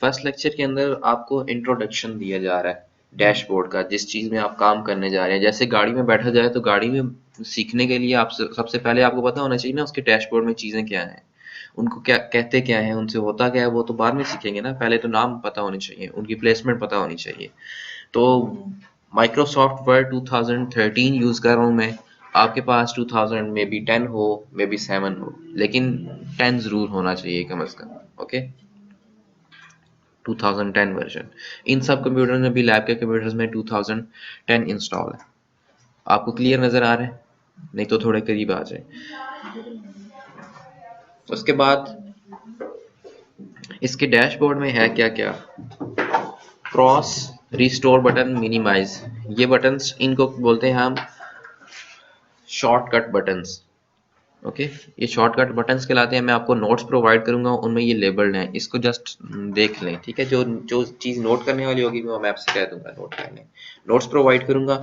First lecture के अंदर आपको इंट्रोडक्शन दिया जा रहा है डैशबोर्ड का, जिस चीज़ में आप काम करने जा रहे हैं। जैसे गाड़ी में बैठा जाए तो गाड़ी में सीखने के लिए आप सबसे पहले आपको पता होना चाहिए ना उसके डैशबोर्ड में चीज़ें क्या हैं, उनको क्या कहते क्या हैं, उनसे होता क्या है, वो तो बाद में सीखेंगे ना। पहले तो नाम पता होने चाहिए, उनकी प्लेसमेंट पता होनी चाहिए। तो माइक्रोसॉफ्ट वर्ड 2013 यूज़ कर रहा हूँ मैं। आपके पास 2000 में बी 10 हो, मे बी 7 हो, लेकिन 10 ज़रूर होना चाहिए कम अज़ कम। Okay, 2010 version. इन सब कंप्यूटर में भी, लैब के कंप्यूटर्स में 2010 इंस्टॉल है। आपको क्लियर नज़र आ रहा है? नहीं तो थोड़े करीब आ जाए। उसके बाद इसके डैशबोर्ड में है क्या क्या, क्रॉस, रिस्टोर बटन, मिनिमाइज, ये बटन्स इनको बोलते हैं हम शॉर्टकट बटन्स। ओके, ये शॉर्टकट बटन्स कहलाते हैं। मैं आपको नोट्स प्रोवाइड करूंगा, उनमें ये लेबल्ड हैं, इसको जस्ट देख लें, ठीक है। जो जो चीज़ नोट करने वाली होगी वो मैं आपसे कह दूंगा नोट करने। नोट्स प्रोवाइड करूंगा,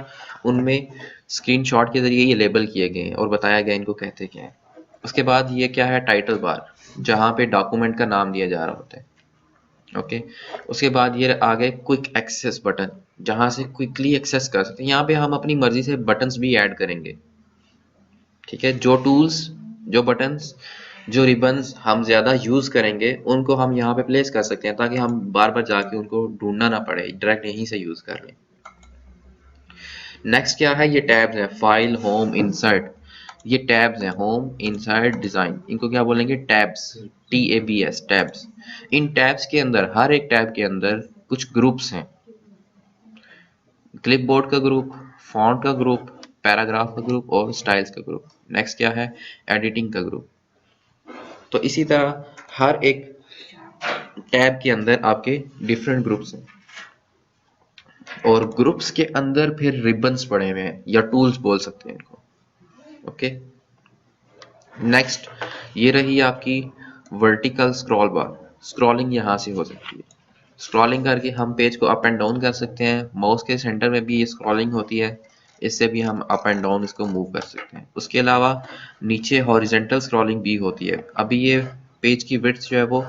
उनमें स्क्रीनशॉट के जरिए ये लेबल किए गए हैं और बताया गया इनको कहते क्या है। उसके बाद ये क्या है, टाइटल बार, जहाँ पे डॉक्यूमेंट का नाम दिया जा रहा होता है। ओके, उसके बाद ये आ गए क्विक एक्सेस बटन, जहाँ से क्विकली एक्सेस कर सकते हैं। यहाँ पे हम अपनी मर्जी से बटन्स भी ऐड करेंगे, ठीक है। जो टूल्स, जो बटन्स, जो रिबन्स हम ज़्यादा यूज़ करेंगे उनको हम यहाँ पे प्लेस कर सकते हैं, ताकि हम बार बार जाके उनको ढूंढना ना पड़े, डायरेक्ट यहीं से यूज़ कर लें। नेक्स्ट क्या है, ये टैब्स हैं, फाइल, होम, इंसर्ट। ये टैब्स हैं, होम, इंसर्ट, डिज़ाइन, इनको क्या बोलेंगे, टैब्स, TABS, टैब्स। इन टैब्स के अंदर, हर एक टैब के अंदर कुछ ग्रुप्स हैं। क्लिपबोर्ड का ग्रुप, फॉन्ट का ग्रुप, पैराग्राफ का ग्रुप और स्टाइल्स का ग्रुप। नेक्स्ट क्या है, एडिटिंग का ग्रुप। तो इसी तरह हर एक टैब के अंदर आपके डिफरेंट ग्रुप्स हैं, और ग्रुप्स के अंदर फिर रिबन्स पड़े हुए हैं, या टूल्स बोल सकते हैं इनको। ओके, नेक्स्ट ये रही आपकी वर्टिकल स्क्रॉल बार। स्क्रॉलिंग यहाँ से हो सकती है, स्क्रॉलिंग करके हम पेज को अप एंड डाउन कर सकते हैं। माउस के सेंटर में भी ये स्क्रॉलिंग होती है, इससे भी हम अप एंड डाउन इसको मूव कर सकते हैं। उसके अलावा नीचे हॉरिजेंटल स्क्रॉलिंग भी होती है। अभी ये पेज की विड्थ जो है वो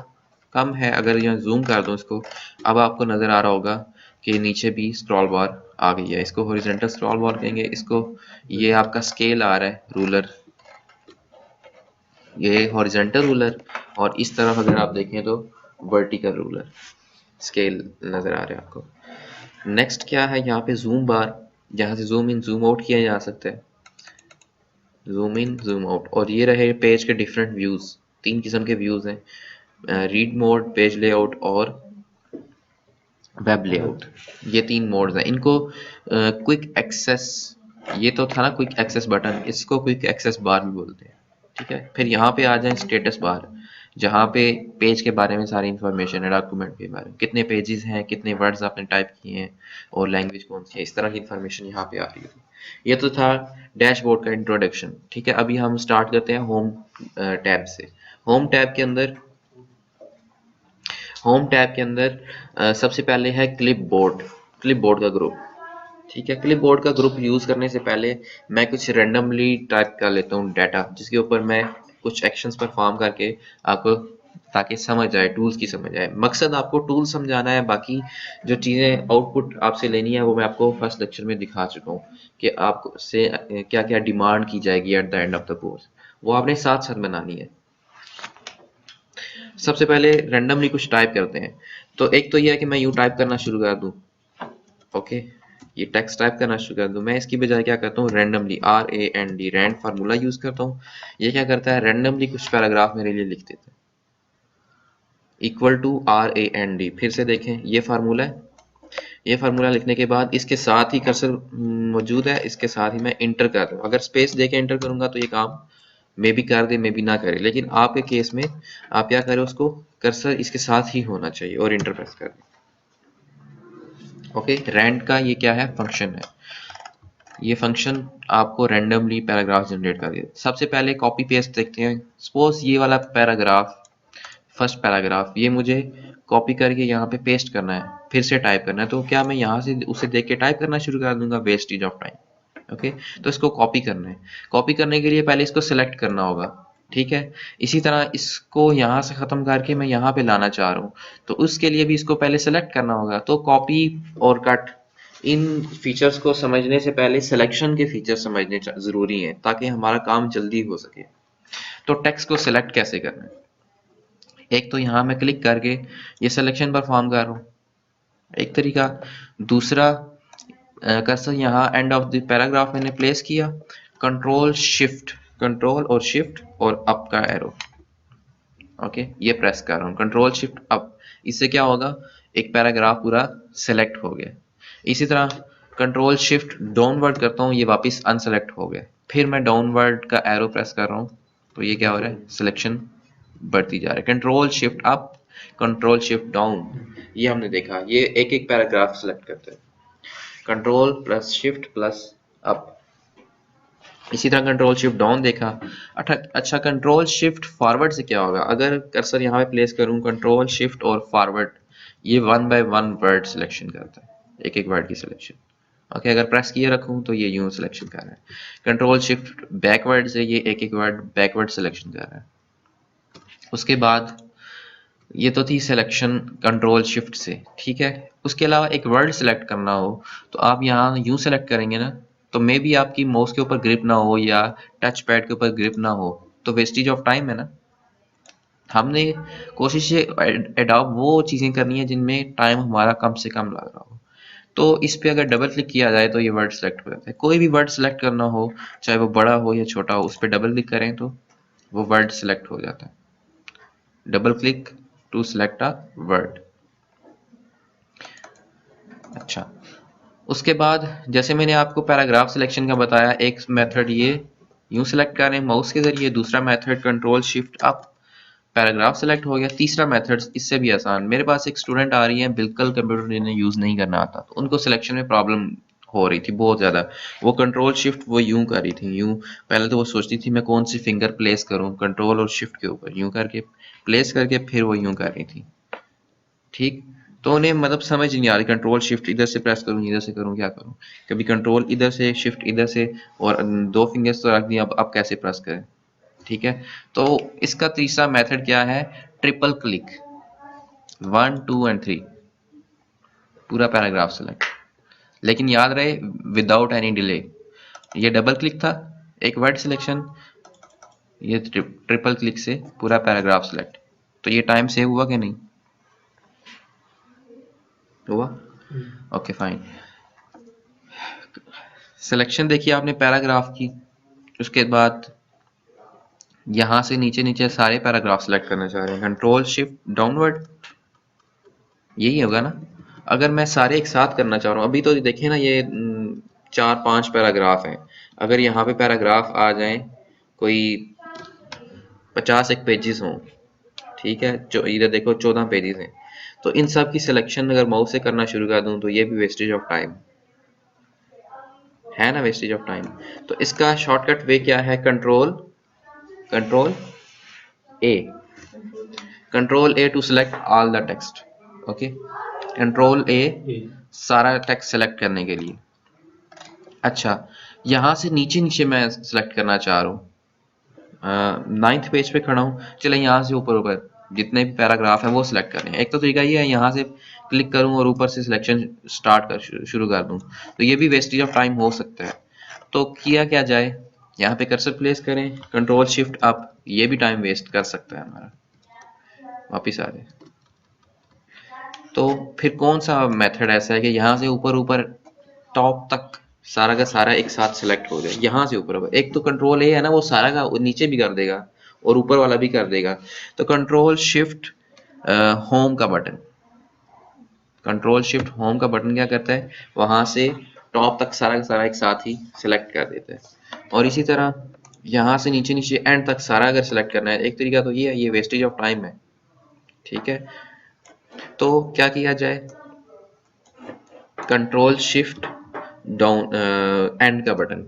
कम है, अगर यहाँ जूम कर दूं इसको, अब आपको नज़र आ रहा होगा कि नीचे भी स्क्रॉल बार आ गई है। इसको हॉरिजेंटल स्क्रॉल बार कहेंगे। इसको, ये आपका स्केल आ रहा है, रूलर, ये हॉरिजेंटल रूलर, और इस तरफ अगर आप देखें तो वर्टिकल रूलर, स्केल नज़र आ रहा है आपको। नेक्स्ट क्या है, यहाँ पे जूम बार, जहाँ से जूम इन जूम आउट किया जा सकता है, जूम इन जूम आउट। और ये रहे पेज के डिफरेंट व्यूज़, 3 किस्म के व्यूज़ हैं, रीड मोड, पेज लेआउट और वेब लेआउट। ये 3 मोड्स हैं। इनको क्विक एक्सेस, ये तो था ना क्विक एक्सेस बटन, इसको क्विक एक्सेस बार भी बोलते हैं, ठीक है। फिर यहाँ पे आ जाए स्टेटस बार, जहाँ पे पेज के बारे में सारी इंफॉर्मेशन है, डॉक्यूमेंट के बारे में, कितने पेजेस हैं, कितने वर्ड्स आपने टाइप किए हैं और लैंग्वेज कौन सी है, इस तरह की इंफॉर्मेशन यहाँ पे आ रही होगी। ये तो था डैशबोर्ड का इंट्रोडक्शन, ठीक है। अभी हम स्टार्ट करते हैं होम टैब से। होम टैब के अंदर, होम टैब के अंदर सबसे पहले है क्लिपबोर्ड, क्लिपबोर्ड का ग्रुप, ठीक है। क्लिपबोर्ड का ग्रुप यूज़ करने से पहले मैं कुछ रैंडमली टाइप कर लेता हूँ डाटा, जिसके ऊपर मैं कुछ एक्शंस परफॉर्म करके आपको, ताकि समझ आए, टूल्स की समझ आए। मकसद आपको टूल समझाना है, बाकी जो चीज़ें आउटपुट आपसे लेनी है वो मैं आपको फर्स्ट लेक्चर में दिखा चुका हूँ कि आपको से क्या क्या डिमांड की जाएगी at the end of the course, वो आपने साथ साथ बनानी है। सबसे पहले रैंडमली कुछ टाइप करते हैं। तो एक तो यह है कि मैं यूँ टाइप करना शुरू कर दूँ, ओके, ये टेक्स्ट टाइप करना शुरू कर दूँ। मैं इसकी बजाय क्या करता हूँ, randomly, RAND, RAND formula use करता हूँ। ये क्या करता है, रैंडमली कुछ पैराग्राफ मेरे लिए लिख देता है, इक्वल टू RAND। फिर से देखें, ये फार्मूला है। ये फार्मूला लिखने के बाद इसके साथ ही कर्सर मौजूद है, इसके साथ ही मैं इंटर कर दूँ। अगर स्पेस देके इंटर करूँगा तो ये काम मे भी कर दे, मे भी ना करे, लेकिन आपके केस में आप क्या करें, उसको कर्सर इसके साथ ही होना चाहिए और इंटर प्रेस कर दें। ओके, रैंड का ये क्या है, फंक्शन है। ये फंक्शन आपको रैंडमली पैराग्राफ जनरेट कर देगा। सबसे पहले कॉपी पेस्ट देखते हैं। सपोज ये वाला पैराग्राफ, फर्स्ट पैराग्राफ, ये मुझे कॉपी करके यहाँ पे पेस्ट करना है, फिर से टाइप करना है। तो क्या मैं यहाँ से उसे देख के टाइप करना शुरू कर दूंगा, वेस्टेज ऑफ टाइम। ओके, तो इसको कॉपी करना है। कॉपी करने के लिए पहले इसको सिलेक्ट करना होगा, ठीक है। इसी तरह इसको यहाँ से ख़त्म करके मैं यहाँ पे लाना चाह रहा हूँ, तो उसके लिए भी इसको पहले सेलेक्ट करना होगा। तो कॉपी और कट, इन फीचर्स को समझने से पहले सिलेक्शन के फीचर समझने ज़रूरी हैं ताकि हमारा काम जल्दी हो सके। तो टेक्स्ट को सिलेक्ट कैसे करना है, एक तो यहाँ मैं क्लिक करके ये सिलेक्शन परफॉर्म कर रहा हूँ, एक तरीका। दूसरा, कर्सर यहाँ एंड ऑफ द पैराग्राफ मैंने प्लेस किया, कंट्रोल और शिफ्ट और अप का एरो, ओके, ये प्रेस कर रहा हूँ, कंट्रोल शिफ्ट अप। इससे क्या होगा, एक पैराग्राफ पूरा सेलेक्ट हो गया। इसी तरह कंट्रोल शिफ्ट डाउनवर्ड करता हूँ, ये वापस अनसेलेक्ट हो गया। फिर मैं डाउनवर्ड का एरो प्रेस कर रहा हूँ, तो ये क्या हो रहा है, सिलेक्शन बढ़ती जा रहा है। Control shift up, control shift down, ये हमने देखा, ये एक एक पैराग्राफ सेलेक्ट करते हैं। Control plus shift plus up. इसी तरह कंट्रोल शिफ्ट डाउन देखा। अच्छा, कंट्रोल शिफ्ट फॉरवर्ड से क्या होगा, अगर कर्सर यहाँ पे प्लेस करूँ, कंट्रोल शिफ्ट और फॉरवर्ड, ये 1 बाय 1 वर्ड सिलेक्शन करता है, एक एक वर्ड की सिलेक्शन। ओके, अगर प्रेस किए रखूँ तो ये यूं सिलेक्शन कर रहा है। कंट्रोल शिफ्ट बैकवर्ड से ये एक एक वर्ड बैकवर्ड सिलेक्शन कर रहा है। उसके बाद ये तो थी सिलेक्शन कंट्रोल शिफ्ट से, ठीक है। उसके अलावा एक वर्ड सिलेक्ट करना हो तो आप यहाँ यूं सेलेक्ट करेंगे ना, तो मे बी आपकी माउस के ऊपर ग्रिप ना हो या टच पैड के ऊपर ग्रिप ना हो, तो वेस्टेज ऑफ टाइम है ना। हमने कोशिश से एडॉप्ट वो चीज़ें करनी है जिनमें टाइम हमारा कम से कम लग रहा हो। तो इस पे अगर डबल क्लिक किया जाए तो ये वर्ड सेलेक्ट हो जाता है। कोई भी वर्ड सेलेक्ट करना हो, चाहे वो बड़ा हो या छोटा हो, उस पर डबल क्लिक करें तो वो वर्ड सेलेक्ट हो जाता है। Double click to select a word. अच्छा, उसके बाद जैसे मैंने आपको पैराग्राफ सिलेक्शन का बताया, एक मेथड ये यूं सेलेक्ट करें माउस के जरिए, दूसरा method control shift up, paragraph select हो गया। तीसरा मेथड इससे भी आसान, मेरे पास एक स्टूडेंट आ रही है बिल्कुल कंप्यूटर इन्हें यूज नहीं करना आता, तो उनको सिलेक्शन में प्रॉब्लम हो रही थी बहुत ज़्यादा। वो कंट्रोल शिफ्ट वो यूं कर रही थी, यूं पहले तो वो सोचती थी मैं कौन सी फिंगर प्लेस करूं, कंट्रोल और शिफ्ट के ऊपर यूं करके प्लेस करके फिर वो यूं कर रही थी, ठीक। तो उन्हें मतलब समझ नहीं आ रही, कंट्रोल शिफ्ट इधर से प्रेस करूं, इधर से करूं, क्या करूं, कभी कंट्रोल इधर से शिफ्ट इधर से, और दो फिंगर्स तो रख दिया, अब कैसे प्रेस करें, ठीक है। तो इसका तीसरा मेथड क्या है, ट्रिपल क्लिक, 1 2 एंड 3, पूरा पैराग्राफ सेलेक्ट, लेकिन याद रहे विदाउट एनी डिले। ये डबल क्लिक था, एक वर्ड सिलेक्शन, ये ट्रिपल क्लिक से पूरा पैराग्राफ सेलेक्ट। तो ये टाइम सेव हुआ कि नहीं हुआ, ओके फाइन। सिलेक्शन देखिए आपने पैराग्राफ की, उसके बाद यहां से नीचे नीचे सारे पैराग्राफ सेलेक्ट करना चाह रहे हैं, कंट्रोल शिफ्ट डाउनवर्ड, यही होगा ना। अगर मैं सारे एक साथ करना चाह रहा हूँ, अभी तो देखिए ना ये 4 5 पैराग्राफ हैं, अगर यहाँ पे पैराग्राफ आ जाएं कोई 50 एक पेजेस हों, ठीक है, जो इधर देखो 14 पेजेस हैं, तो इन सब की सिलेक्शन अगर माउस से करना शुरू कर दूं तो ये भी वेस्टेज ऑफ टाइम है ना, वेस्टेज ऑफ टाइम। तो इसका शॉर्टकट वे क्या है, control A, control A to select all the text, okay, control A सारा टेक्स्ट सेलेक्ट करने के लिए। अच्छा, यहाँ से नीचे नीचे मैं सेलेक्ट करना चाह रहा हूँ, 9th पेज पे खड़ा हूँ, चले यहाँ से ऊपर ऊपर जितने भी पैराग्राफ हैं वो सिलेक्ट करने हैं। एक तो तरीका ये है यहाँ से क्लिक करूँ और ऊपर से सिलेक्शन स्टार्ट कर शुरू कर दूँ, तो ये भी वेस्टेज ऑफ टाइम हो सकता है। तो किया क्या जाए, यहाँ पे कर्सर प्लेस करें, कंट्रोल शिफ्ट अप, ये भी टाइम वेस्ट कर सकता है हमारा। वापिस आ जाए, तो फिर कौन सा मेथड ऐसा है कि यहाँ से ऊपर ऊपर टॉप तक सारा का सारा एक साथ सेलेक्ट हो जाए, यहाँ से ऊपर ऊपर। एक तो कंट्रोल ए है ना, वो सारा का नीचे भी कर देगा और ऊपर वाला भी कर देगा। तो कंट्रोल शिफ्ट होम का बटन, कंट्रोल शिफ्ट होम का बटन क्या करता है, वहां से टॉप तक सारा का सारा एक साथ ही सिलेक्ट कर देता है। और इसी तरह यहाँ से नीचे नीचे एंड तक सारा अगर सिलेक्ट करना है, एक तरीका तो ये है, ये वेस्टेज ऑफ टाइम है, ठीक है। तो क्या किया जाए, कंट्रोल शिफ्ट डाउन एंड का बटन,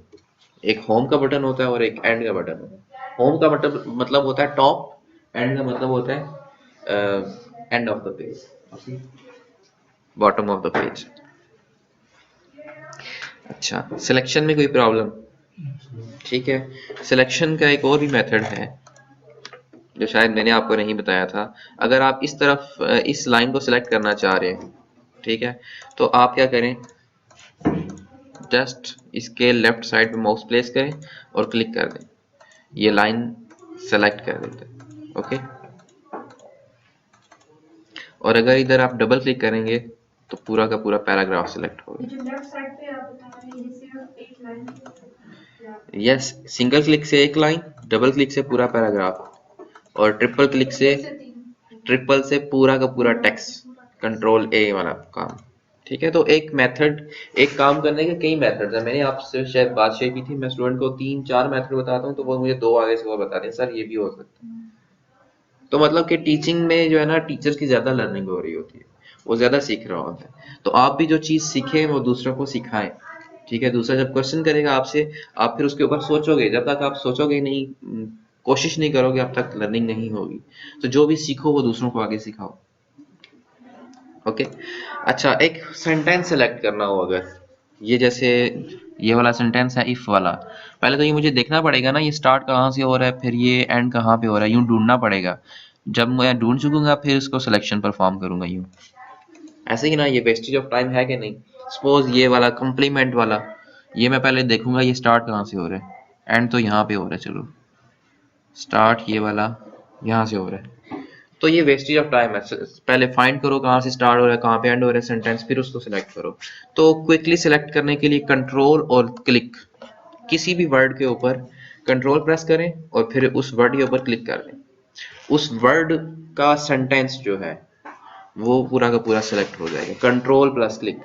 एक होम का बटन होता है और एक एंड का बटन होता है। होम का बटन मतलब होता है टॉप, एंड का मतलब होता है end of the page, bottom of the page. अच्छा, सिलेक्शन में कोई प्रॉब्लम, ठीक है। सिलेक्शन का एक और भी मेथड है, जो शायद मैंने आपको नहीं बताया था। अगर आप इस तरफ इस लाइन को सिलेक्ट करना चाह रहे हैं, ठीक है, तो आप क्या करें, जस्ट इसके लेफ्ट साइड पे माउस प्लेस करें और क्लिक कर दें, ये लाइन सेलेक्ट कर देते हैं। ओके, और अगर इधर आप डबल क्लिक करेंगे तो पूरा का पूरा पैराग्राफ सिलेक्ट होगा। जो लेफ्ट साइड पे आप बता रहे हैं ये सिर्फ एक लाइन? यस, सिंगल क्लिक से एक लाइन, डबल क्लिक से पूरा पैराग्राफ, और ट्रिपल क्लिक से पूरा का पूरा टेक्स्ट, कंट्रोल ए वाला काम। ठीक है, तो एक मेथड, एक काम करने के कई मेथड्स हैं। मैंने आपसे शायद बात शेयर की थी, मैं स्टूडेंट को 3-4 मेथड बताता हूँ तो वो मुझे 2 आगे से वो बताते हैं सर ये भी हो सकता है। तो मतलब कि टीचिंग में जो है ना, टीचर्स की ज्यादा लर्निंग हो रही होती है, वो ज्यादा सीख रहा होता है। तो आप भी जो चीज सीखें वो दूसरों को सिखाएं। ठीक है, दूसरा जब क्वेश्चन करेगा आपसे, आप फिर उसके ऊपर सोचोगे। जब तक आप सोचोगे नहीं, कोशिश नहीं करोगे, अब तक लर्निंग नहीं होगी। तो जो भी सीखो वो दूसरों को आगे सिखाओ। ओके, अच्छा, एक सेंटेंस सेलेक्ट करना हो, अगर ये जैसे ये वाला सेंटेंस है इफ वाला, पहले तो ये मुझे देखना पड़ेगा ना, ये स्टार्ट कहाँ से हो रहा है, फिर ये एंड कहाँ पे हो रहा है, यूं ढूंढना पड़ेगा। जब मैं ढूंढ चुकूंगा फिर इसको सिलेक्शन परफॉर्म करूंगा यूं। ऐसे ही ना, ये वेस्टेज ऑफ टाइम है कि नहीं। सपोज ये वाला कॉम्प्लीमेंट वाला, ये मैं पहले देखूंगा ये स्टार्ट कहाँ से हो रहा है, एंड तो यहाँ पे हो रहा है, चलो स्टार्ट ये वाला यहाँ से हो रहा है, तो ये वेस्टेज ऑफ टाइम है। पहले फाइंड करो कहाँ से स्टार्ट हो रहा है, कहाँ पे एंड हो रहा है सेंटेंस, फिर उसको सिलेक्ट करो। तो क्विकली सिलेक्ट करने के लिए कंट्रोल और क्लिक, किसी भी वर्ड के ऊपर कंट्रोल प्रेस करें और फिर उस वर्ड के ऊपर क्लिक कर दें। उस वर्ड का सेंटेंस जो है वो पूरा का पूरा सिलेक्ट हो जाएगा, कंट्रोल प्लस क्लिक।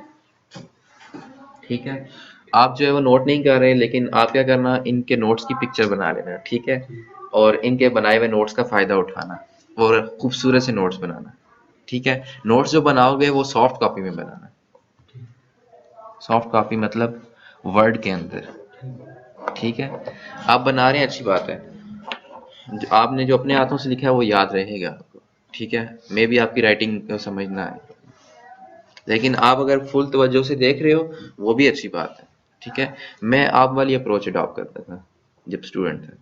ठीक है, आप जो है वो नोट नहीं कर रहे हैं, लेकिन आप क्या करना, इनके नोट्स की पिक्चर बना लेना। ठीक है, और इनके बनाए हुए नोट्स का फायदा उठाना और खूबसूरत से नोट्स बनाना। ठीक है, नोट्स जो बनाओगे वो सॉफ्ट कॉपी में बनाना। सॉफ्ट कॉपी मतलब वर्ड के अंदर। ठीक है, आप बना रहे हैं, अच्छी बात है। जो आपने जो अपने हाथों से लिखा है वो याद रहेगा आपको। ठीक है, मे भी आपकी राइटिंग समझ ना आए, लेकिन आप अगर फुल तवज्जो से देख रहे हो वो भी अच्छी बात है। ठीक है, मैं आप वाली अप्रोच अडॉप्ट करता था जब स्टूडेंट था।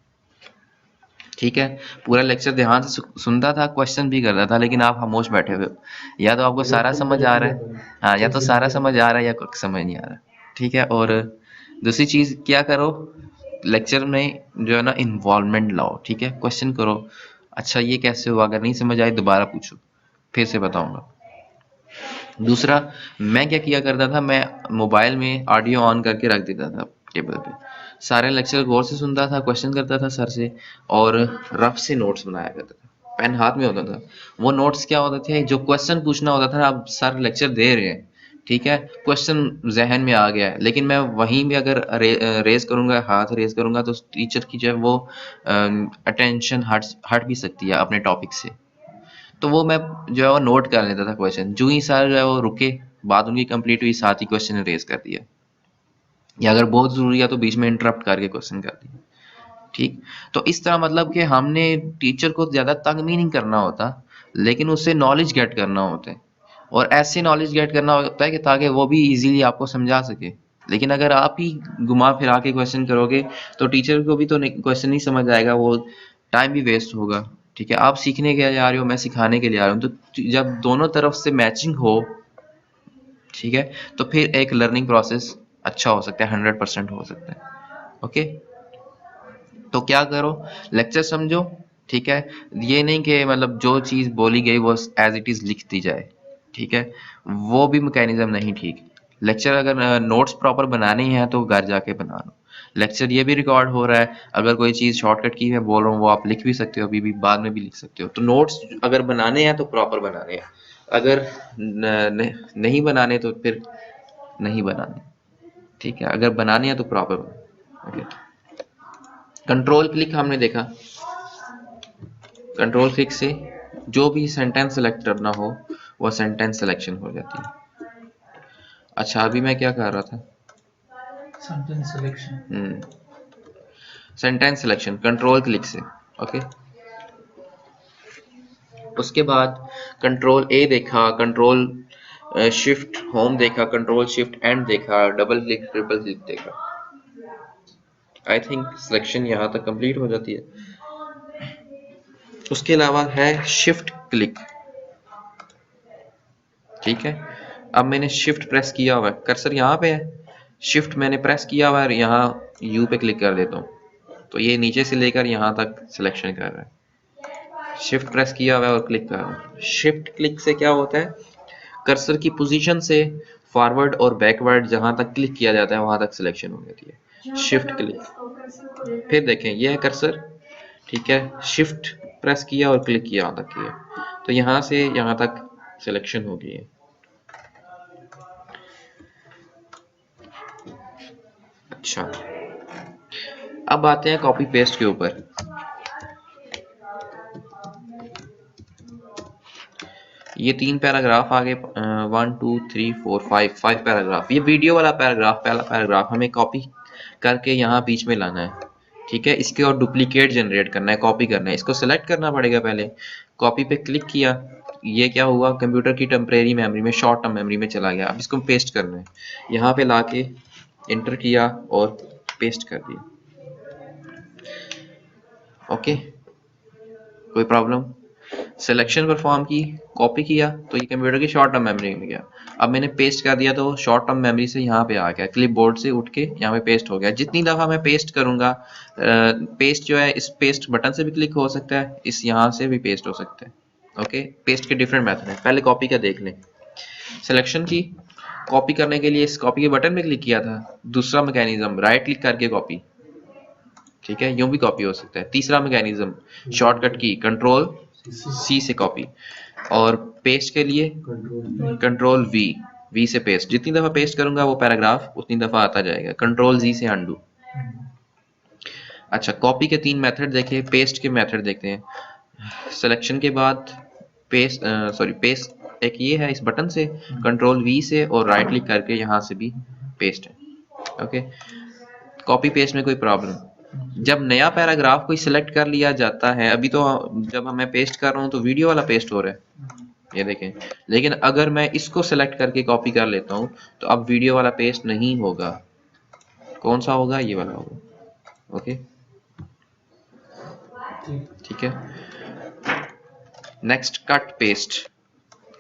ठीक है, पूरा लेक्चर ध्यान से सुनता था, क्वेश्चन भी करता था, लेकिन आप खामोश बैठे हुए हो। या तो आपको सारा समझ आ रहा है, हाँ, या तो सारा समझ आ रहा है या कुछ समझ नहीं आ रहा। ठीक है, और दूसरी चीज क्या करो, लेक्चर में जो है ना इन्वॉल्वमेंट लाओ। ठीक है, क्वेश्चन करो, अच्छा ये कैसे हुआ, अगर नहीं समझ आए दोबारा पूछो, फिर से बताऊंगा। दूसरा, मैं क्या किया करता था, मैं मोबाइल में ऑडियो ऑन करके रख देता था टेबल पे, सारे लेक्चर गौर से सुनता था, क्वेश्चन करता था सर से, और रफ से नोट्स बनाया करता था, पेन हाथ में होता था। वो नोट्स क्या होते थे, जो क्वेश्चन पूछना होता था, अब सर लेक्चर दे रहे हैं, ठीक है, क्वेश्चन जहन में आ गया है, लेकिन मैं वहीं भी अगर रेज करूंगा, हाथ रेज करूंगा, तो टीचर की जो है वो अटेंशन हट भी सकती है अपने टॉपिक से। तो वो मैं जो है वो नोट कर लेता था क्वेश्चन, जो ही सर जो है वो रुके, बात उनकी कंप्लीट हुई, साथ ही क्वेश्चन रेज कर दिया, या अगर बहुत जरूरी है तो बीच में इंटरप्ट करके क्वेश्चन कर दिया। ठीक, तो इस तरह मतलब कि हमने टीचर को ज्यादा तंग भी नहीं करना होता, लेकिन उससे नॉलेज गेट करना होता है, और ऐसे नॉलेज गेट करना होता है कि ताकि वो भी इजीली आपको समझा सके। लेकिन अगर आप ही घुमा फिरा के क्वेश्चन करोगे तो टीचर को भी तो क्वेश्चन नहीं समझ आएगा, वो टाइम भी वेस्ट होगा। ठीक है, आप सीखने के लिए आ रहे हो, मैं सिखाने के लिए आ रहा हूँ, तो जब दोनों तरफ से मैचिंग हो, ठीक है, तो फिर एक लर्निंग प्रोसेस अच्छा हो सकता है, 100% हो सकता है। ओके, तो क्या करो, लेक्चर समझो। ठीक है, ये नहीं कि मतलब जो चीज बोली गई वो एज इट इज लिख दी जाए। ठीक है, वो भी मैकेनिज्म नहीं ठीक। लेक्चर अगर नोट्स प्रॉपर बनाने हैं तो घर जाके बना लो। लेक्चर ये भी रिकॉर्ड हो रहा है, अगर कोई चीज शॉर्टकट की मैं बोल रहा हूँ वो आप लिख भी सकते हो, अभी भी बाद में भी लिख सकते हो। तो नोट्स अगर बनाने हैं तो प्रॉपर बनाने हैं, अगर नहीं बनाने तो फिर नहीं बनाने। ठीक है, अगर बनाने हैं तो प्रॉपर। ओके, कंट्रोल क्लिक हमने देखा, कंट्रोल क्लिक से जो भी सेंटेंस सेलेक्ट करना हो वो सेंटेंस सिलेक्शन हो जाती है। अच्छा, अभी मैं क्या कर रहा था, sentence selection. Sentence selection control click से। ओके, उसके बाद कंट्रोल ए देखा, कंट्रोल शिफ्ट होम देखा, कंट्रोल शिफ्ट एंड देखा, डबल क्लिक ट्रिपल क्लिक देखा। आई थिंक सिलेक्शन यहाँ तक कंप्लीट हो जाती है। उसके अलावा है शिफ्ट क्लिक, ठीक है। अब मैंने शिफ्ट प्रेस किया हुआ है, कर्सर यहाँ पे है, शिफ्ट मैंने प्रेस किया हुआ है और यहाँ यू पे क्लिक कर देता हूँ तो ये नीचे से लेकर यहाँ तक सिलेक्शन कर रहा है। शिफ्ट प्रेस किया हुआ है और क्लिक कर रहा हूँ। शिफ्ट क्लिक से क्या होता है, कर्सर की पोजीशन से फॉरवर्ड और बैकवर्ड जहां तक क्लिक किया जाता है वहां तक सिलेक्शन हो जाती है। शिफ्ट क्लिक, फिर देखें यह है कर्सर, ठीक है, शिफ्ट प्रेस किया और क्लिक किया, यहाँ तक किया तो यहाँ से यहाँ तक सिलेक्शन हो गई है। अच्छा, अब आते हैं कॉपी पेस्ट के ऊपर। ये 3 पैराग्राफ आगे 1 2 3 4 5 पैराग्राफ, ये वीडियो वाला पैराग्राफ, पहला पैराग्राफ हमें कॉपी करके यहाँ बीच में लाना है, ठीक है। इसके और डुप्लीकेट जनरेट करना है, कॉपी करना है, इसको सेलेक्ट करना पड़ेगा पहले। कॉपी पे क्लिक किया, ये क्या हुआ, कंप्यूटर की टेम्परेरी मेमोरी में, शॉर्ट टर्म मेमोरी में चला गया। अब इसको पेस्ट करना है, यहाँ पे लाके एंटर किया और पेस्ट कर दिया। ओके, कोई प्रॉब्लम। सिलेक्शन परफॉर्म की, कॉपी किया तो ये कंप्यूटर की शॉर्ट टर्म मेमोरी में गया। अब मैंने पेस्ट कर दिया तो शॉर्ट टर्म मेमोरी से यहाँ पे आ गया, क्लिपबोर्ड से उठ के यहाँ पे पेस्ट हो गया। जितनी दफ़ा मैं पेस्ट करूँगा, पेस्ट जो है इस पेस्ट बटन से भी क्लिक हो सकता है, इस यहाँ से भी पेस्ट हो सकता है। ओके, पेस्ट के डिफरेंट मेथड हैं, पहले कॉपी का देख लें। सिलेक्शन की, कॉपी करने के लिए इस कॉपी के बटन पे क्लिक किया था। दूसरा मैकेनिज्म, राइट क्लिक करके कॉपी, ठीक है, यूं भी कॉपी हो सकता है। तीसरा मैकेनिज्म, शॉर्टकट की कंट्रोल सी से कॉपी, और पेस्ट के लिए कंट्रोल वी से पेस्ट। जितनी दफा पेस्ट करूंगा वो पैराग्राफ उतनी दफा आता जाएगा। कंट्रोल जी से अंडू। अच्छा, कॉपी के 3 मेथड देखे, पेस्ट के मेथड देखते हैं। सिलेक्शन के बाद पेस्ट, पेस्ट एक ये है इस बटन से, कंट्रोल वी से, और राइट क्लिक करके यहाँ से भी पेस्ट है। ओके, कॉपी पेस्ट में कोई प्रॉब्लम, जब नया पैराग्राफ कोई सिलेक्ट कर लिया जाता है, अभी तो जब मैं पेस्ट कर रहा हूँ तो वीडियो वाला पेस्ट हो रहा है, ये देखें, लेकिन अगर मैं इसको सिलेक्ट करके कॉपी कर लेता हूँ तो अब वीडियो वाला पेस्ट नहीं होगा। कौन सा होगा, ये वाला होगा। ओके, ठीक है। Next, cut paste.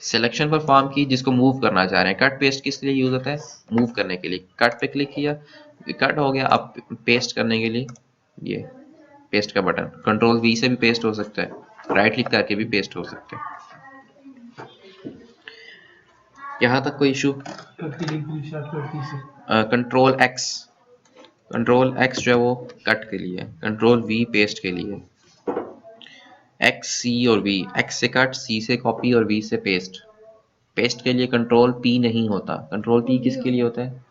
सिलेक्शन पर फॉर्म की, जिसको मूव करना चाह रहे हैं। कट पेस्ट किस लिए यूज होता है, मूव करने के लिए। कट पे क्लिक किया, कट हो गया। अब पेस्ट करने के लिए ये पेस्ट का बटन, कंट्रोल वी से भी पेस्ट हो सकता है, राइट क्लिक करके भी पेस्ट हो सकता है। यहाँ तक कोई इशू। कंट्रोल एक्स जो है वो कट के लिए, कंट्रोल वी पेस्ट के लिए। एक्स, सी और वी, एक्स से कट, सी से कॉपी और वी से पेस्ट। पेस्ट के लिए कंट्रोल पी नहीं होता। कंट्रोल पी किसके लिए होता है,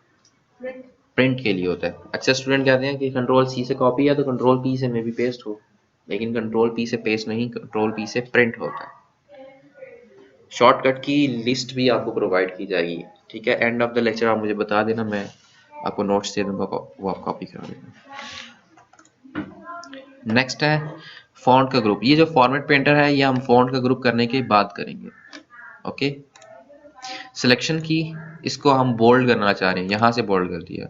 प्रिंट के लिए होता है। अच्छा, स्टूडेंट कहते हैं कि कंट्रोल सी से कॉपी है तो कंट्रोल पी से मे भी पेस्ट हो, लेकिन कंट्रोल पी से पेस्ट नहीं, कंट्रोल पी से प्रिंट होता है। शॉर्टकट की लिस्ट भी आपको प्रोवाइड की जाएगी, ठीक है। एंड ऑफ द लेक्चर आप मुझे बता देना, मैं आपको नोट्स दे दूंगा, वो आप कॉपी करा देना। नेक्स्ट है फॉन्ट का ग्रुप। ये जो फॉर्मेट पेंटर है ये हम फॉन्ट का ग्रुप करने के बाद करेंगे। ओके, सिलेक्शन की, इसको हम बोल्ड करना चाह रहे हैं, यहाँ से बोल्ड कर दिया।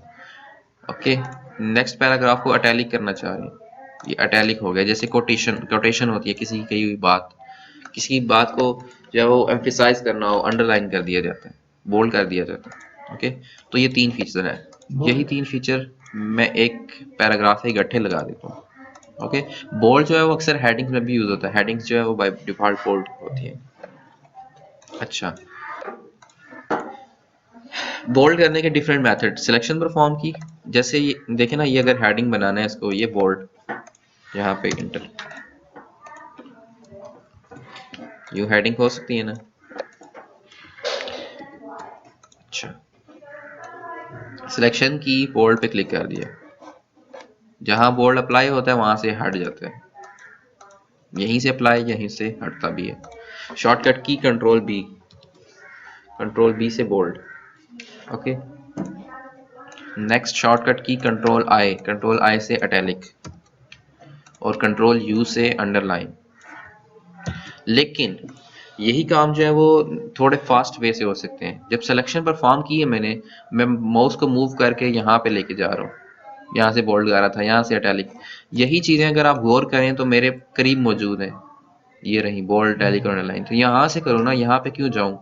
ओके, नेक्स्ट पैराग्राफ को अटैलिक करना चाह रहे हैं, ये अटैलिक हो गया। जैसे कोटेशन होती है, किसी की बात को जो है वो एम्फेसाइज करना हो, अंडरलाइन कर दिया जाता है, बोल्ड कर दिया जाता है। ओके, तो ये 3 फीचर है। यही 3 फीचर मैं एक पैराग्राफ से इकट्ठे लगा देता हूँ। ओके, बोल्ड जो है वो अक्सर हेडिंग्स में भी यूज होता है। हेडिंग्स जो है वो बाय डिफॉल्ट बोल्ड होती है। अच्छा, बोल्ड करने के डिफरेंट मेथड। सिलेक्शन परफॉर्म की, जैसे ये देखे ना, ये अगर हेडिंग बनाना है इसको, ये बोल्ड, यहाँ पे इंटर, यू हेडिंग हो सकती है ना। अच्छा, सिलेक्शन की, बोल्ड पे क्लिक कर दिया, जहां बोल्ड अप्लाई होता है वहां से हट जाता है, यहीं से अप्लाई, यहीं से हटता भी है। शॉर्टकट की कंट्रोल बी से बोल्ड। ओके, नेक्स्ट शॉर्टकट की कंट्रोल आई से अटैलिक, और कंट्रोल यू से अंडरलाइन। लेकिन यही काम जो है वो थोड़े फास्ट वे से हो सकते हैं। जब सिलेक्शन परफॉर्म की है मैं माउस को मूव करके यहाँ पे लेके जा रहा हूँ, यहाँ से बोल्ड कर रहा था, यहाँ से अटैलिक। यही चीजें अगर आप गौर करें तो मेरे करीब मौजूद हैं, ये रही बोल्ड इटैलिक और अंडरलाइन। तो यहाँ से करो ना, यहाँ पे क्यों जाऊँ?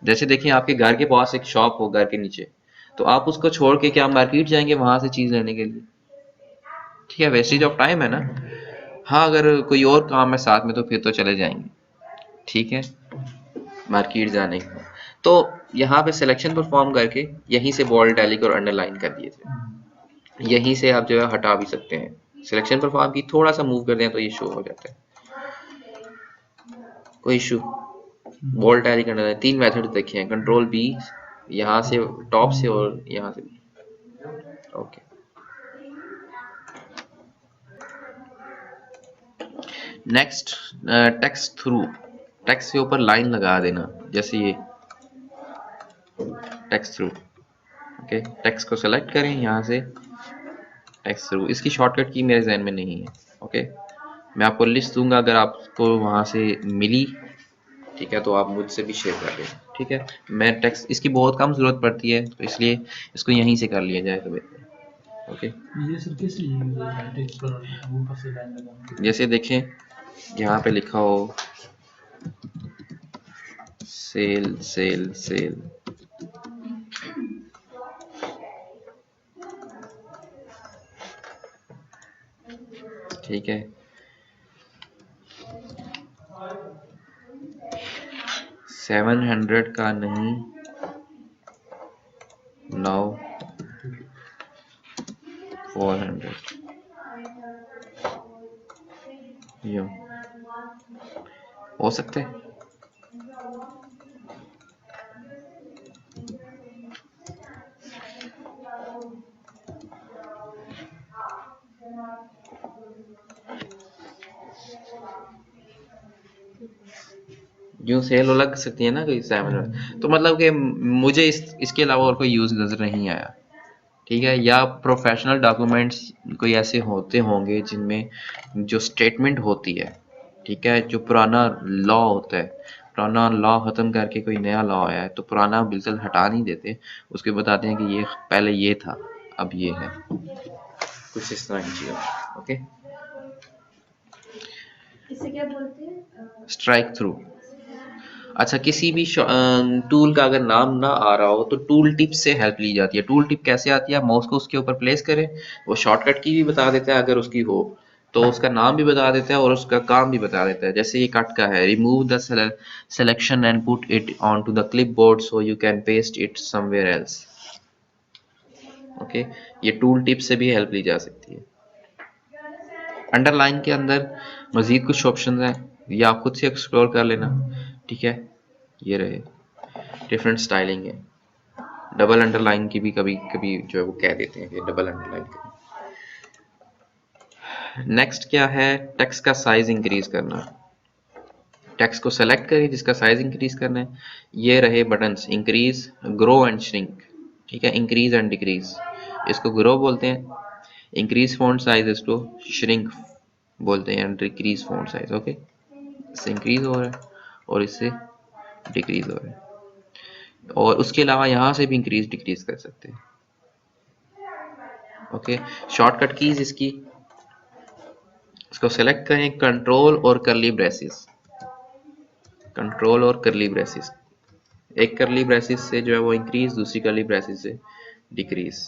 जैसे देखिए आपके घर के पास एक शॉप हो घर के नीचे, तो आप उसको छोड़ के क्या मार्केट जाएंगे वहां से चीज लेने के लिए? ठीक है, वेस्टेज ऑफ टाइम है ना। हाँ अगर कोई और काम है साथ में तो फिर तो चले जाएंगे, ठीक है, मार्केट जाने का। तो यहाँ पे सिलेक्शन परफॉर्म करके यहीं से बोल्ड इटैलिक और अंडरलाइन कर दिए थे, यहीं से आप जो है हटा भी सकते हैं। सिलेक्शन परफॉर्म की थोड़ा सा मूव कर दें तो ये शो हो जाता है, कोई issue. Bold italic underline 3 method देखे हैं, कंट्रोल बी यहाँ से टॉप से और यहाँ से। Okay, next text through, text के ऊपर लाइन लगा देना, जैसे ये टेक्स्ट थ्रू। ओके, टेक्स्ट को सेलेक्ट करें यहाँ से, टेक्स्ट थ्रू। इसकी शॉर्टकट की मेरे जहन में नहीं है। ओके, मैं आपको लिस्ट दूंगा, अगर आपको वहां से मिली, ठीक है, तो आप मुझसे भी शेयर कर लें। ठीक है, मैं टेक्स्ट इसकी बहुत कम जरूरत पड़ती है तो इसलिए इसको यहीं से कर लिया जाए तो बेहतर। ओके, ये सर कैसे यूज होता है टेक्स्ट पर ऊपर से लाइन लगाने के? जैसे देखें यहाँ पे लिखा हो सेल सेल सेल, ठीक है, 700 का नहीं, 9 400 यूं हो सकते हैं। यूं सेल लग सकती है ना कोई 700, तो मतलब कि मुझे इसके अलावा और कोई यूज नजर नहीं आया। ठीक है, या प्रोफेशनल डॉक्यूमेंट्स कोई ऐसे होते होंगे जिनमें जो स्टेटमेंट होती है, ठीक है, जो पुराना लॉ होता है, पुराना लॉ खत्म करके कोई नया लॉ आया है तो पुराना बिल्कुल हटा नहीं देते, उसके बताते हैं कि ये पहले ये था अब ये है, कुछ इस तरह की चीज़। ओके, इसे क्या बोलते हैं? Strike through. अच्छा, किसी भी टूल का अगर नाम ना आ रहा हो तो टूल टिप से हेल्प ली जाती है। टूल टिप कैसे आती है? आप माउस को उसके ऊपर प्लेस करें, वो शॉर्टकट की भी बता देता है अगर उसकी हो, तो उसका नाम भी बता देता है और उसका काम भी बता देता है। जैसे ये कट का है, remove the selection and put it on to the clipboard so you can paste it somewhere else. Okay, ये टूल टिप से भी हेल्प ली जा सकती है। अंडरलाइन के अंदर मजीद कुछ ऑप्शन हैं, या आप खुद से एक्सप्लोर कर लेना। ठीक है, ये रहे, डिफरेंट स्टाइलिंग है। डबल अंडरलाइन की भी कभी कभी जो है वो कह देते हैं कि डबल अंडरलाइन। नेक्स्ट क्या है? टेक्स्ट का साइज इंक्रीज करना। टेक्स्ट को सेलेक्ट करिए जिसका साइज इंक्रीज करना है, ये रहे buttons, increase, grow and shrink. ठीक है, इंक्रीज एंड डिक्रीज, इसको ग्रो बोलते हैं, इंक्रीज फॉन्ट साइज इसको श्रिंक बोलते हैं, डिक्रीज फॉन्ट साइज। ओके, इससे इंक्रीज हो रहा है और इससे डिक्रीज हो रहा है, और उसके अलावा यहाँ से भी इंक्रीज डिक्रीज कर सकते हैं। ओके, शॉर्टकट कीज इसकी, इसको सेलेक्ट करें, कंट्रोल और करली ब्रेसेस, कंट्रोल और करली ब्रेसेस। एक करली ब्रेसेस से जो है वो इंक्रीज, दूसरी करली ब्रेसेस से डिक्रीज।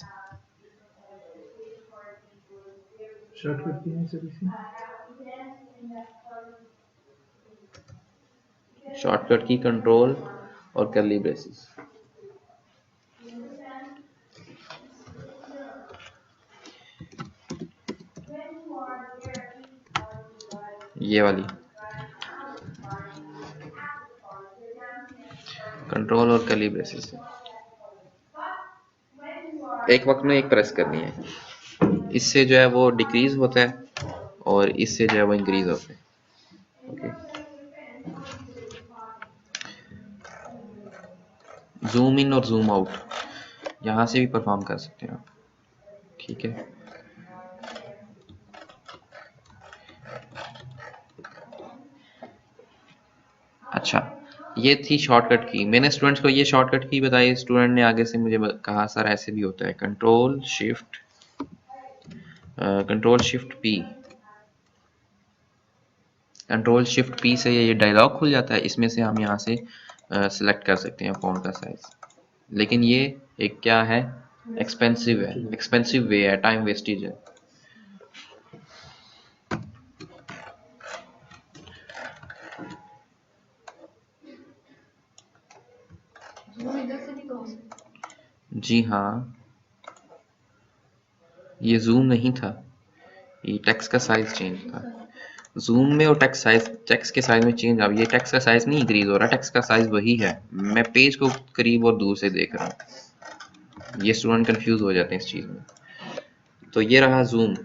शॉर्टकट की है सर इसकी? शॉर्टकट की कंट्रोल और करली ब्रेसेस। ये वाली कंट्रोल और करली ब्रेसेस से एक वक्त में एक प्रेस करनी है, इससे जो है वो डिक्रीज होता है और इससे जो है वो इंक्रीज होता है। ओके, जूम इन और जूम आउट यहाँ से भी परफॉर्म कर सकते हैं आप। ठीक है, अच्छा, ये थी शॉर्टकट की। मैंने स्टूडेंट्स को ये शॉर्टकट की बताई, स्टूडेंट ने आगे से मुझे कहा सर ऐसे भी होता है, control shift P, control shift P से ये डायलॉग खुल जाता है, इसमें से हम यहाँ से सिलेक्ट कर सकते हैं फ़ॉन्ट का साइज। लेकिन ये एक क्या है, एक्सपेंसिव वे है, टाइम वेस्टेज है। जूम इधर से नहीं कर सकते। जी हाँ, ये जूम नहीं था, ये टेक्स्ट का साइज चेंज था। जूम में और टेक्स्ट साइज, टेक्स्ट के साइज में चेंज। अब ये टेक्स्ट का साइज नहीं इंक्रीज हो रहा, टेक्स्ट का साइज वही है, मैं पेज को करीब और दूर से देख रहा हूँ। ये स्टूडेंट कंफ्यूज हो जाते हैं इस चीज में। तो ये रहा जूम,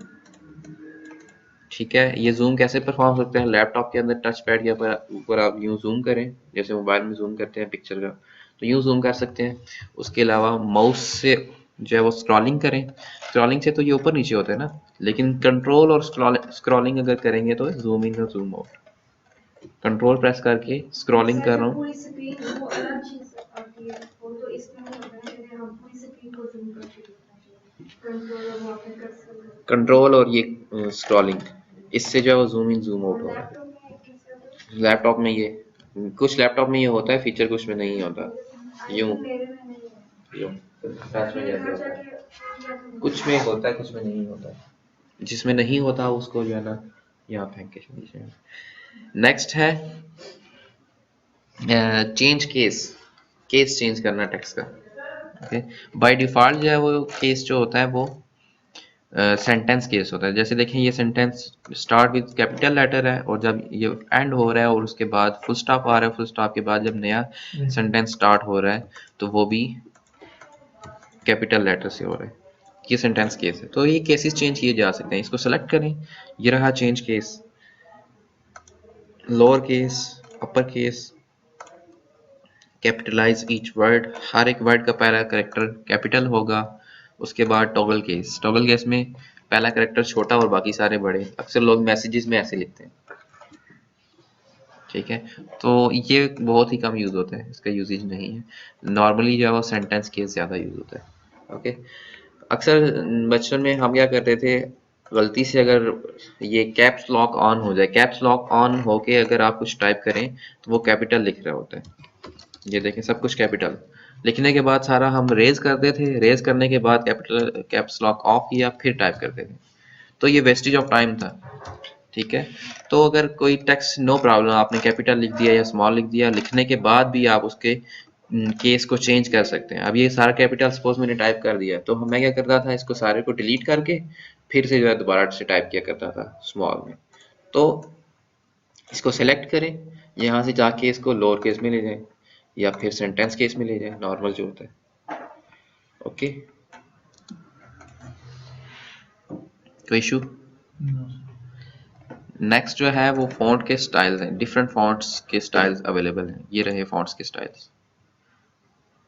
ठीक है। ये जूम कैसे परफॉर्म सकते हैं, लैपटॉप के अंदर टच पैड के ऊपर आप यूं जूम करें, जैसे मोबाइल में जूम करते हैं पिक्चर का, तो यूं जूम कर सकते हैं। उसके अलावा माउस से जो है वो स्क्रॉलिंग करें, स्क्रॉलिंग से तो ये ऊपर नीचे होता है ना, लेकिन कंट्रोल और स्क्रॉलिंग अगर करेंगे तो जूम इन और जूम आउट। कंट्रोल प्रेस करके स्क्रॉलिंग कर रहा हूँ, पूरी स्क्रीन वो अलग चीज आती है, वो तो इसमें नहीं होता है कि हम पूरी स्क्रीन को जूम करके देखना चाहिए। कंट्रोल और वहाँ पे कर्सर कंट्रोल और ये स्क्रॉलिंग, इससे जो है वो जूम इन जूम आउट हो रहा है। लैपटॉप में कैसे होता है? लैपटॉप में ये, कुछ लैपटॉप में ये होता है फीचर, कुछ में नहीं होता। आई यूं थिंक मेरे में नहीं है। यूं टच में मैंने जैसे घर होता है, जाके किया तो नहीं। कुछ में होता है कुछ में नहीं होता। जिसमें नहीं होता उसको जो है ना यहाँ फेंक के दीजिए। नेक्स्ट है चेंज केस, केस चेंज करना टेक्स्ट का। ओके, बाय डिफॉल्ट जो है वो केस जो होता है वो सेंटेंस केस होता है। जैसे देखें ये sentence start with capital letter है, और जब ये एंड हो रहा है और उसके बाद फुल स्टॉप आ रहा है, फुल स्टॉप के बाद जब नया सेंटेंस स्टार्ट हो रहा है तो वो भी कैपिटल लेटर से हो रहा है। ये सेंटेंस केस है, तो ये केसेस चेंज किए जा सकते हैं। इसको सेलेक्ट करें, ये रहा change case, lower case, upper case, capitalise each word, हर एक वर्ड का पहला करेक्टर कैपिटल होगा। उसके बाद टॉगल केस, टॉगल केस में पहला करेक्टर छोटा और बाकी सारे बड़े। अक्सर लोग मैसेजेस में ऐसे लिखते हैं, ठीक है। तो ये बहुत ही कम यूज होता है, इसका यूजेज नहीं है। नॉर्मली जो है वो सेंटेंस केस ज़्यादा यूज होता है। ओके, अक्सर बचपन में हम क्या करते थे, गलती से अगर ये कैप्स लॉक ऑन हो जाए, कैप्स लॉक ऑन होके अगर आप कुछ टाइप करें तो वो कैपिटल लिख रहा होता है। ये देखें सब कुछ कैपिटल लिखने के बाद सारा हम रेज करते थे, रेज करने के बाद कैपिटल कैप्स लॉक ऑफ किया फिर टाइप करते थे, तो ये वेस्टेज ऑफ टाइम था, ठीक है। तो अगर कोई टेक्स्ट नो प्रॉब्लम, आपने कैपिटल लिख दिया या स्मॉल लिख दिया, लिखने के बाद भी आप उसके केस को चेंज कर सकते हैं। अब ये सारा कैपिटल सपोज मैंने टाइप कर दिया, तो मैं क्या करता था, इसको सारे को डिलीट करके फिर से जो है दोबारा से टाइप किया करता था स्मॉल में। तो इसको सेलेक्ट करें, यहाँ से जाके इसको लोअर केस में ले जाएं या फिर सेंटेंस केस में ले जाएं, नॉर्मल जो होता है। ओके, कोई इशू? नेक्स्ट जो है वो फॉन्ट के स्टाइल्स हैं, डिफरेंट फॉन्ट्स के स्टाइल्स अवेलेबल हैं। ये रहे फॉन्ट्स के स्टाइल्स,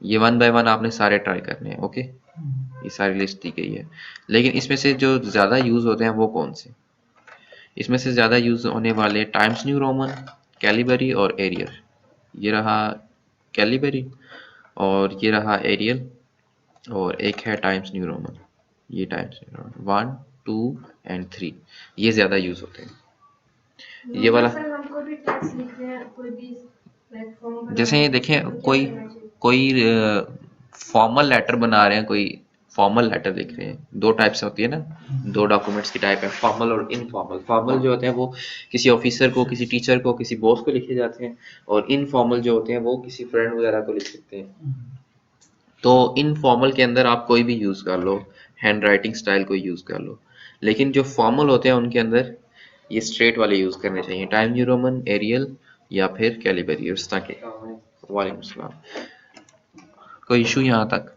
ये वन बाय वन आपने सारे ट्राई करने हैं। ओके, ये सारी लिस्ट दी गई है, लेकिन इसमें से जो ज़्यादा यूज़ होते हैं वो कौन से? इसमें से ज़्यादा यूज़ होने वाले टाइम्स न्यू रोमन, कैलिबरी और एरियल। ये रहा कैलिबरी और ये रहा एरियल, और एक है टाइम्स न्यू रोमन। ये टाइम्स न्यू रोमन 1 2 एंड 3 ये ज़्यादा यूज़ होते हैं। ये वाला सर हमको भी टेक्स्ट लिखते हैं कोई भी प्लेटफॉर्म पर, जैसे देखें तो क्या कोई करना चाहिए? कोई फॉर्मल लेटर बना रहे हैं, कोई फॉर्मल लेटर लिख रहे हैं, दो टाइप से होती है ना, दो डॉक्यूमेंट्स की टाइप है, फॉर्मल और इनफॉर्मल। फॉर्मल जो होते हैं वो किसी ऑफिसर को, किसी टीचर को, किसी बॉस को लिखे जाते हैं, और इनफॉर्मल जो होते हैं वो किसी फ्रेंड वगैरह को लिख सकते हैं। तो इनफॉर्मल के अंदर आप कोई भी यूज़ कर लो, हैंड राइटिंग स्टाइल कोई यूज़ कर लो, लेकिन जो फॉर्मल होते हैं उनके अंदर ये स्ट्रेट वाले यूज़ करने चाहिए, टाइम न्यू रोमन, एरियल या फिर कैलिबरी, उस तरह के। वालेकुम सलाम, कोई इशू यहाँ तक?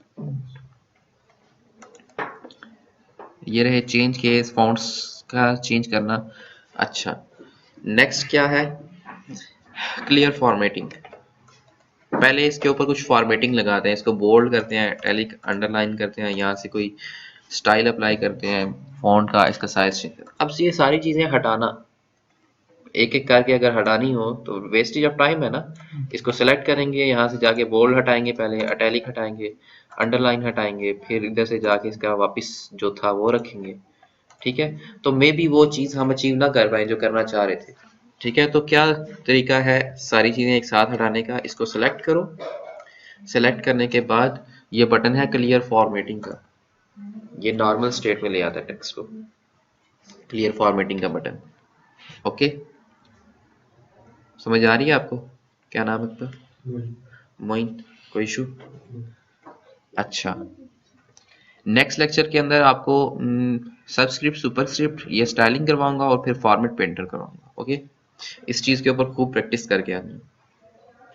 ये रहे चेंज केस, फॉन्ट्स का चेंज करना। अच्छा, नेक्स्ट क्या है, क्लियर फॉर्मेटिंग। पहले इसके ऊपर कुछ फॉर्मेटिंग लगाते हैं, इसको बोल्ड करते हैं, इटैलिक अंडरलाइन करते हैं, यहाँ से कोई स्टाइल अप्लाई करते हैं, फॉन्ट का इसका साइज चेंज। अब ये सारी चीज़ें हटाना, एक एक करके अगर हटानी हो तो वेस्टेज ऑफ टाइम है ना। इसको सेलेक्ट करेंगे, यहाँ से जाके बोल्ड हटाएंगे, पहले इटैलिक हटाएंगे, अंडरलाइन हटाएंगे, फिर इधर से जाके इसका वापस जो था वो रखेंगे, ठीक है। तो मे बी वो चीज़ हम अचीव ना कर पाए जो करना चाह रहे थे, ठीक है, तो क्या तरीका है सारी चीजें एक साथ हटाने का? इसको सेलेक्ट करो, सेलेक्ट करने के बाद ये बटन है क्लियर फॉर्मेटिंग का, ये नॉर्मल स्टेट में ले आता है टेक्स्ट को, क्लियर फॉर्मेटिंग का बटन। ओके, समझ आ रही है आपको? क्या नाम है आपका? मोइन। कोई इशू? अच्छा, नेक्स्ट लेक्चर के अंदर आपको सबस्क्रिप्ट, सुपरस्क्रिप्ट, ये स्टाइलिंग करवाऊंगा और फिर फॉर्मेट पेंटर करवाऊंगा। ओके, इस चीज के ऊपर खूब प्रैक्टिस करके आनी है।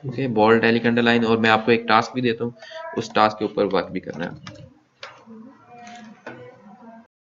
ओके, बोल्ड, इटैलिक, अंडरलाइन, और मैं आपको एक टास्क भी देता हूँ, उस टास्क के ऊपर वर्क भी करना है।